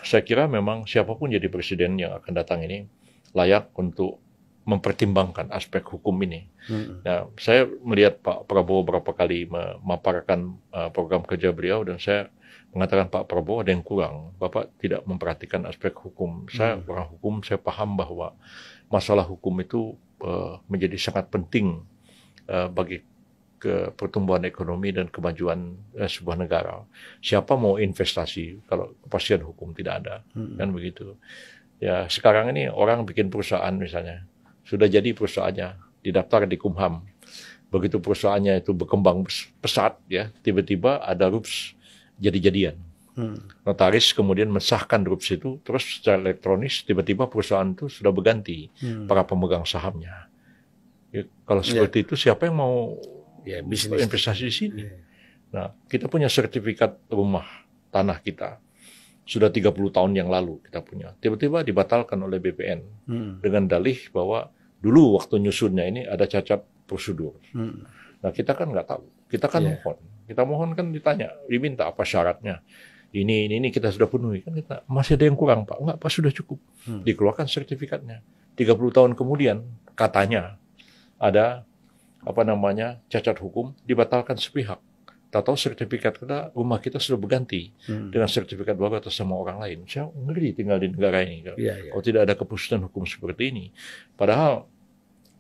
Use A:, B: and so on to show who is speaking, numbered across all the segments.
A: saya kira memang siapapun jadi presiden yang akan datang ini layak untuk mempertimbangkan aspek hukum ini. Nah, saya melihat Pak Prabowo beberapa kali memaparkan program kerja beliau dan saya mengatakan Pak Prabowo ada yang kurang. Bapak tidak memperhatikan aspek hukum. Saya orang hukum, saya paham bahwa masalah hukum itu menjadi sangat penting bagi ke pertumbuhan ekonomi dan kemajuan sebuah negara. Siapa mau investasi kalau kepastian hukum tidak ada, kan begitu. Ya sekarang ini orang bikin perusahaan misalnya, sudah jadi perusahaannya, didaftar di Kumham. Begitu perusahaannya itu berkembang pesat, ya tiba-tiba ada rups jadi-jadian. Notaris kemudian mensahkan rups itu, terus secara elektronis tiba-tiba perusahaan itu sudah berganti para pemegang sahamnya. Ya, kalau seperti itu siapa yang mau investasi di sini? Nah, kita punya sertifikat rumah tanah kita. Sudah 30 tahun yang lalu kita punya. Tiba-tiba dibatalkan oleh BPN dengan dalih bahwa dulu waktu nyusunnya ini ada cacat prosedur. Nah, kita kan nggak tahu. Kita kan mohon. Kita mohon kan ditanya, diminta apa syaratnya. Ini kita sudah penuhi. Kan kita masih ada yang kurang, Pak. Enggak, Pak, sudah cukup. Dikeluarkan sertifikatnya. 30 tahun kemudian katanya ada cacat hukum, dibatalkan sepihak. Tahu sertifikat kita, rumah kita sudah berganti dengan sertifikat baru atas nama orang lain. Saya ngeri tinggal di negara ini. Kalau tidak ada keputusan hukum seperti ini. Padahal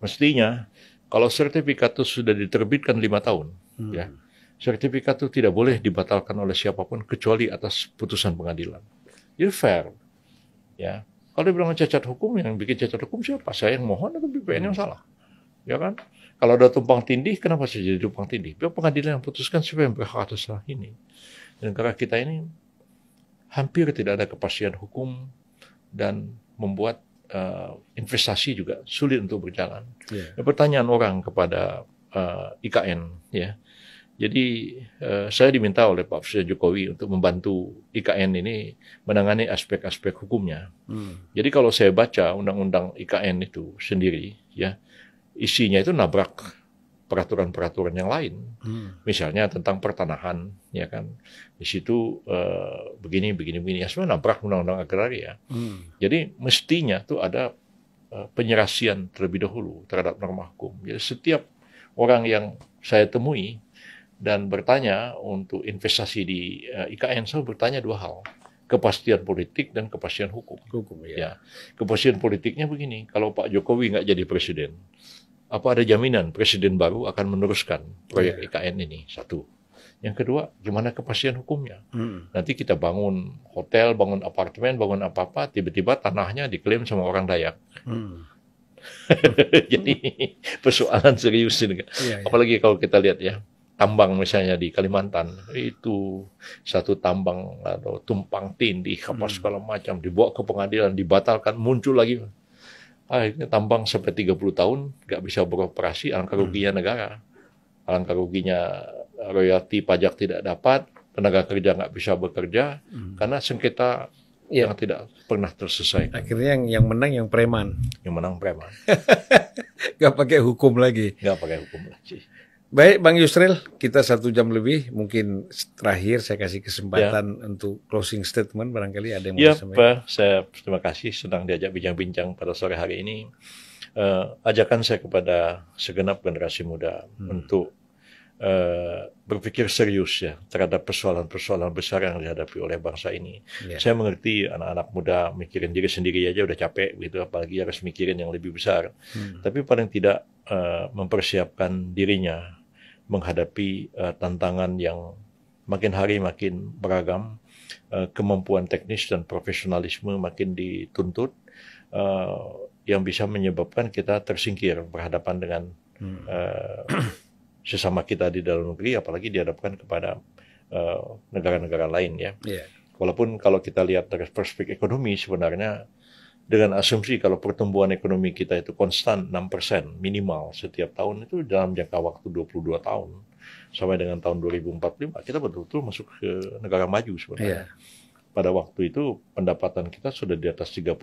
A: mestinya kalau sertifikat itu sudah diterbitkan 5 tahun, ya, sertifikat itu tidak boleh dibatalkan oleh siapapun kecuali atas putusan pengadilan. Jadi fair, ya. Kalau dibilang cacat hukum, yang bikin cacat hukum siapa? Saya yang mohon atau BPN yang salah? Ya kan? Kalau ada tumpang tindih, kenapa saya jadi tumpang tindih? Biar pengadilan yang putuskan siapa yang berhak atas hal ini. Dan negara kita ini hampir tidak ada kepastian hukum dan membuat investasi juga sulit untuk berjalan. Pertanyaan orang kepada IKN, ya. Jadi saya diminta oleh Pak Presiden Jokowi untuk membantu IKN ini menangani aspek-aspek hukumnya. Jadi kalau saya baca undang-undang IKN itu sendiri, ya, isinya itu nabrak peraturan-peraturan yang lain. Misalnya tentang pertanahan, ya kan. Di situ begini. Sebenarnya nabrak undang-undang agraria. Jadi mestinya tuh ada penyerasian terlebih dahulu terhadap norma hukum. Jadi setiap orang yang saya temui dan bertanya untuk investasi di IKN, saya bertanya dua hal. Kepastian politik dan kepastian hukum. Ya. Kepastian politiknya begini, kalau Pak Jokowi nggak jadi presiden, apa ada jaminan presiden baru akan meneruskan proyek IKN ini? Satu. Yang kedua, gimana kepastian hukumnya? Nanti kita bangun hotel, bangun apartemen, bangun apa-apa, tiba-tiba tanahnya diklaim sama orang Dayak. Jadi persoalan serius ini. Apalagi kalau kita lihat ya, tambang misalnya di Kalimantan, itu satu tambang atau tumpang tindih, apa segala macam, dibawa ke pengadilan, dibatalkan, muncul lagi. Akhirnya tambang sampai 30 tahun nggak bisa beroperasi, alangkah ruginya negara. Alangkah ruginya royalti pajak tidak dapat, tenaga kerja nggak bisa bekerja, karena sengketa yang tidak pernah terselesaikan.
B: Akhirnya yang menang yang preman.
A: Yang menang preman.
B: Nggak pakai hukum lagi.
A: Nggak pakai hukum lagi.
B: Baik, Bang Yusril, kita 1 jam lebih. Mungkin terakhir saya kasih kesempatan untuk closing statement. Barangkali ada yang mau
A: disampaikan. Saya terima kasih sedang diajak bincang-bincang pada sore hari ini. Ajakan saya kepada segenap generasi muda untuk berpikir serius ya terhadap persoalan-persoalan besar yang dihadapi oleh bangsa ini. Saya mengerti anak-anak muda mikirin diri sendiri aja udah capek gitu, apalagi harus mikirin yang lebih besar. Tapi paling tidak mempersiapkan dirinya menghadapi tantangan yang makin hari makin beragam, kemampuan teknis dan profesionalisme makin dituntut, yang bisa menyebabkan kita tersingkir berhadapan dengan sesama kita di dalam negeri, apalagi dihadapkan kepada negara-negara lain ya. Walaupun kalau kita lihat dari perspektif ekonomi sebenarnya dengan asumsi kalau pertumbuhan ekonomi kita itu konstan 6% minimal setiap tahun, itu dalam jangka waktu 22 tahun sampai dengan tahun 2045 kita betul-betul masuk ke negara maju sebenarnya. Pada waktu itu pendapatan kita sudah di atas 30.000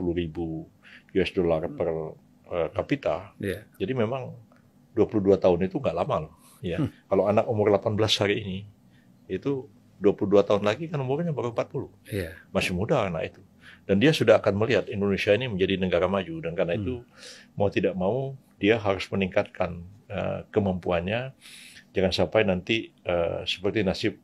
A: US dollar per kapita. Jadi memang 22 tahun itu nggak lama loh. Ya. Kalau anak umur 18 hari ini itu 22 tahun lagi kan umurnya baru 40.
B: Iya.
A: Masih muda anak itu. Dan dia sudah akan melihat Indonesia ini menjadi negara maju. Dan karena itu, mau tidak mau, dia harus meningkatkan kemampuannya. Jangan sampai nanti seperti nasib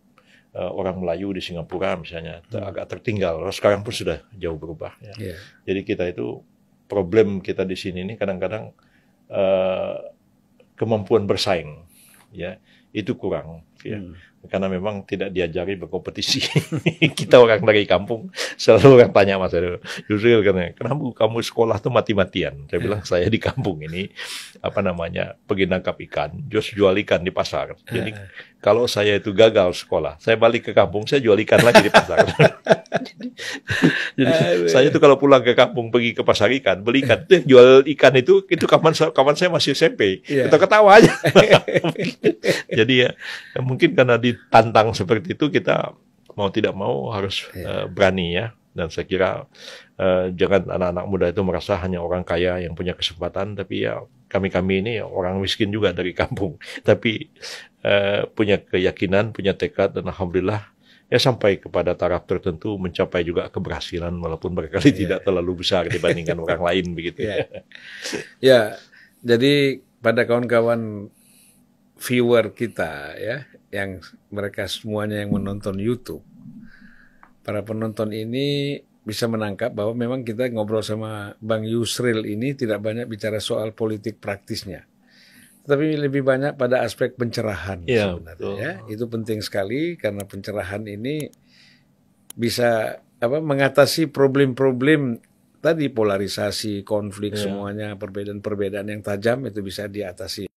A: orang Melayu di Singapura misalnya, agak tertinggal. Sekarang pun sudah jauh berubah. Ya.
B: Yeah.
A: Jadi kita itu, problem kita di sini ini kadang-kadang kemampuan bersaing, ya, itu kurang. Ya. Karena memang tidak diajari berkompetisi. Kita orang dari kampung selalu orang tanya Mas Yusril, kenapa kamu sekolah tuh mati-matian? Saya bilang saya di kampung ini pergi nangkap ikan, jual ikan di pasar. Jadi kalau saya itu gagal sekolah, saya balik ke kampung, saya jual ikan lagi di pasar. Jadi saya itu kalau pulang ke kampung pergi ke pasar ikan, beli ikan, jual ikan itu kapan saya masih SMP, kita ketawa aja. Jadi ya mungkin karena ditantang seperti itu, kita mau tidak mau harus berani ya. Dan saya kira jangan anak-anak muda itu merasa hanya orang kaya yang punya kesempatan, tapi ya kami ini orang miskin juga dari kampung, tapi punya keyakinan, punya tekad, dan alhamdulillah ya sampai kepada taraf tertentu mencapai juga keberhasilan walaupun barangkali tidak terlalu besar dibandingkan orang lain begitu.
B: Ya, jadi pada kawan-kawan viewer kita ya, yang mereka semuanya yang menonton YouTube, para penonton ini bisa menangkap bahwa memang kita ngobrol sama Bang Yusril ini tidak banyak bicara soal politik praktisnya, tapi lebih banyak pada aspek pencerahan sebenarnya. Ya. Itu penting sekali karena pencerahan ini bisa mengatasi problem-problem tadi, polarisasi, konflik, semuanya perbedaan-perbedaan yang tajam itu bisa diatasi.